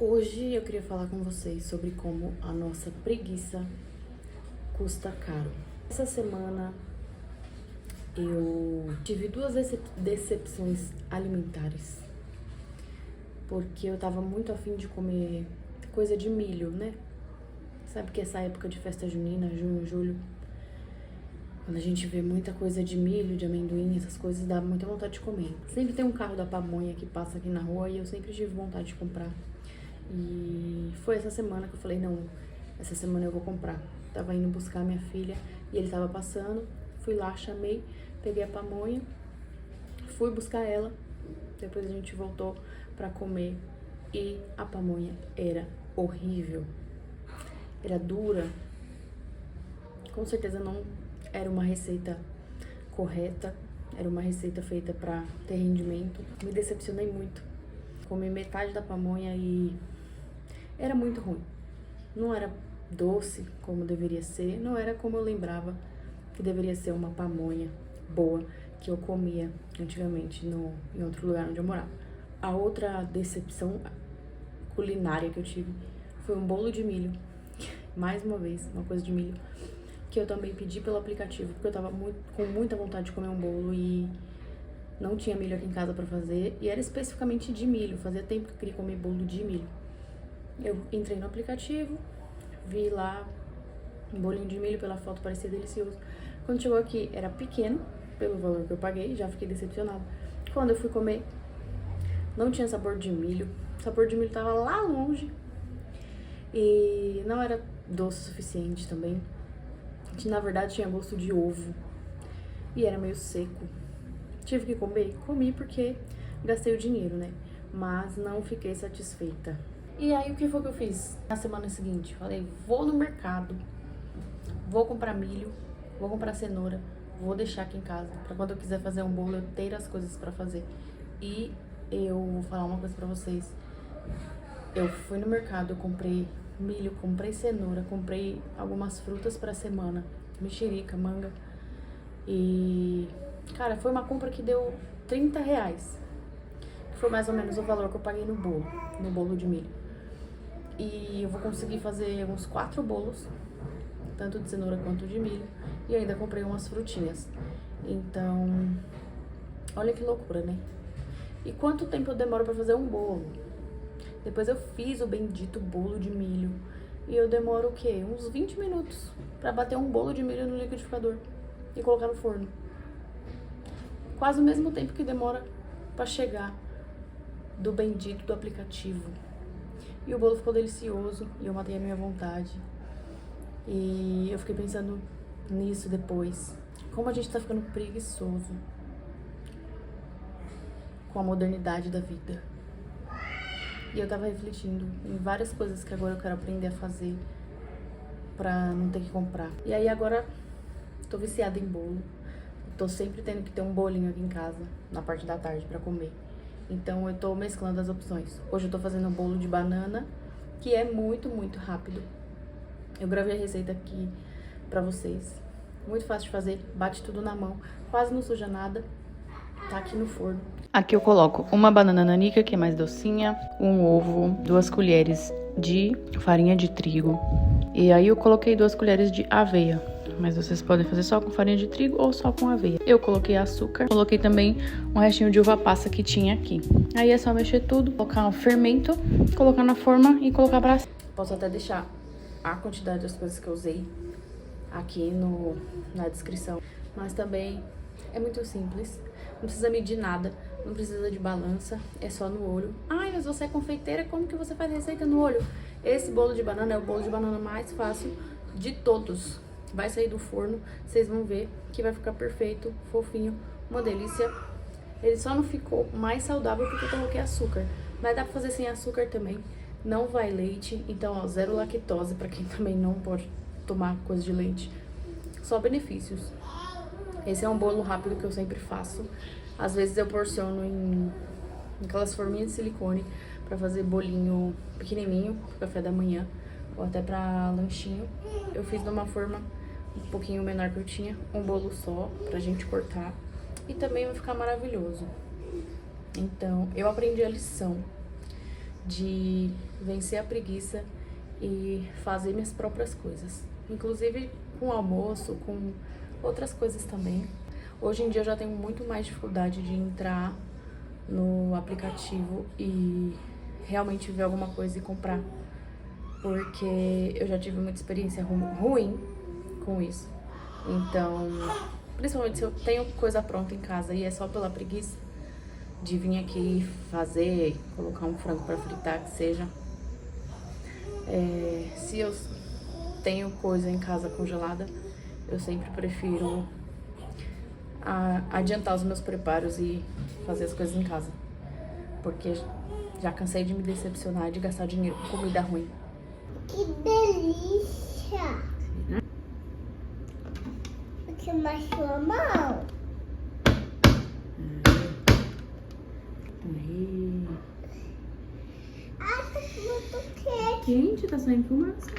Hoje eu queria falar com vocês sobre como a nossa preguiça custa caro. Essa semana eu tive duas decepções alimentares, porque eu tava muito afim de comer coisa de milho, né? Sabe que essa época de festa junina, junho, julho, quando a gente vê muita coisa de milho, de amendoim, essas coisas, dá muita vontade de comer. Sempre tem um carro da pamonha que passa aqui na rua e eu sempre tive vontade de comprar. E foi essa semana que eu falei, não, essa semana eu vou comprar. Tava indo buscar minha filha e ele tava passando, fui lá, chamei, peguei a pamonha, fui buscar ela, depois a gente voltou pra comer e a pamonha era horrível, era dura, com certeza não era uma receita correta, era uma receita feita pra ter rendimento. Me decepcionei muito, comi metade da pamonha e era muito ruim. Não era doce como deveria ser, não era como eu lembrava que deveria ser uma pamonha boa que eu comia antigamente em outro lugar onde eu morava. A outra decepção culinária que eu tive foi um bolo de milho, mais uma vez, uma coisa de milho, que eu também pedi pelo aplicativo, porque eu tava com muita vontade de comer um bolo e não tinha milho aqui em casa pra fazer, e era especificamente de milho, fazia tempo que eu queria comer bolo de milho. Eu entrei no aplicativo, vi lá um bolinho de milho, pela foto parecia delicioso. Quando chegou aqui, era pequeno, pelo valor que eu paguei, já fiquei decepcionada. Quando eu fui comer, não tinha sabor de milho, o sabor de milho tava lá longe e não era doce o suficiente também. Na verdade, tinha gosto de ovo e era meio seco. Tive que comer? Comi porque gastei o dinheiro, né? Mas não fiquei satisfeita. E aí, o que foi que eu fiz na semana seguinte? Falei, vou no mercado, vou comprar milho, vou comprar cenoura, vou deixar aqui em casa, pra quando eu quiser fazer um bolo, eu ter as coisas pra fazer. E eu vou falar uma coisa pra vocês. Eu fui no mercado, eu comprei milho, comprei cenoura, comprei algumas frutas pra semana, mexerica, manga. E, cara, foi uma compra que deu R$30, que foi mais ou menos o valor que eu paguei no bolo de milho. E eu vou conseguir fazer uns 4 bolos, tanto de cenoura quanto de milho. E ainda comprei umas frutinhas. Então, olha que loucura, né? E quanto tempo eu demoro pra fazer um bolo? Depois eu fiz o bendito bolo de milho. E eu demoro o quê? Uns 20 minutos pra bater um bolo de milho no liquidificador e colocar no forno. Quase o mesmo tempo que demora pra chegar do bendito do aplicativo. E o bolo ficou delicioso e eu matei a minha vontade. E eu fiquei pensando nisso depois. Como a gente tá ficando preguiçoso com a modernidade da vida. E eu tava refletindo em várias coisas que agora eu quero aprender a fazer pra não ter que comprar. E aí agora tô viciada em bolo. Tô sempre tendo que ter um bolinho aqui em casa, na parte da tarde, pra comer. Então eu tô mesclando as opções. Hoje eu tô fazendo um bolo de banana, que é muito, muito rápido. Eu gravei a receita aqui pra vocês. Muito fácil de fazer, bate tudo na mão, quase não suja nada. Tá aqui no forno. Aqui eu coloco uma banana nanica, que é mais docinha, um ovo, 2 colheres de farinha de trigo. E aí eu coloquei 2 colheres de aveia. Mas vocês podem fazer só com farinha de trigo ou só com aveia. Eu coloquei açúcar, coloquei também um restinho de uva passa que tinha aqui. Aí é só mexer tudo, colocar um fermento, colocar na forma e colocar pra... Posso até deixar a quantidade das coisas que eu usei aqui na descrição. Mas também é muito simples, não precisa medir nada, não precisa de balança, é só no olho. Ai, mas você é confeiteira, como que você faz receita no olho? Esse bolo de banana é o bolo de banana mais fácil de todos. Vai sair do forno, vocês vão ver que vai ficar perfeito, fofinho, uma delícia. Ele só não ficou mais saudável porque eu coloquei açúcar, mas dá pra fazer sem açúcar também. Não vai leite, então ó, 0 lactose pra quem também não pode tomar coisa de leite. Só benefícios. Esse é um bolo rápido que eu sempre faço. Às vezes eu porciono em aquelas forminhas de silicone pra fazer bolinho pequenininho pro café da manhã ou até pra lanchinho. Eu fiz de uma forma um pouquinho menor que eu tinha, um bolo só pra gente cortar e também vai ficar maravilhoso. Então, eu aprendi a lição de vencer a preguiça e fazer minhas próprias coisas. Inclusive com almoço, com outras coisas também. Hoje em dia eu já tenho muito mais dificuldade de entrar no aplicativo e realmente ver alguma coisa e comprar. Porque eu já tive muita experiência ruim com isso. Então, principalmente se eu tenho coisa pronta em casa e é só pela preguiça de vir aqui fazer, colocar um frango para fritar, que seja. Se eu tenho coisa em casa congelada, eu sempre prefiro adiantar os meus preparos e fazer as coisas em casa. Porque já cansei de me decepcionar e de gastar dinheiro com comida ruim. Que delícia! Você machucou a mão? Aí. Ai, tá muito quente. Quente, tá saindo fumaça.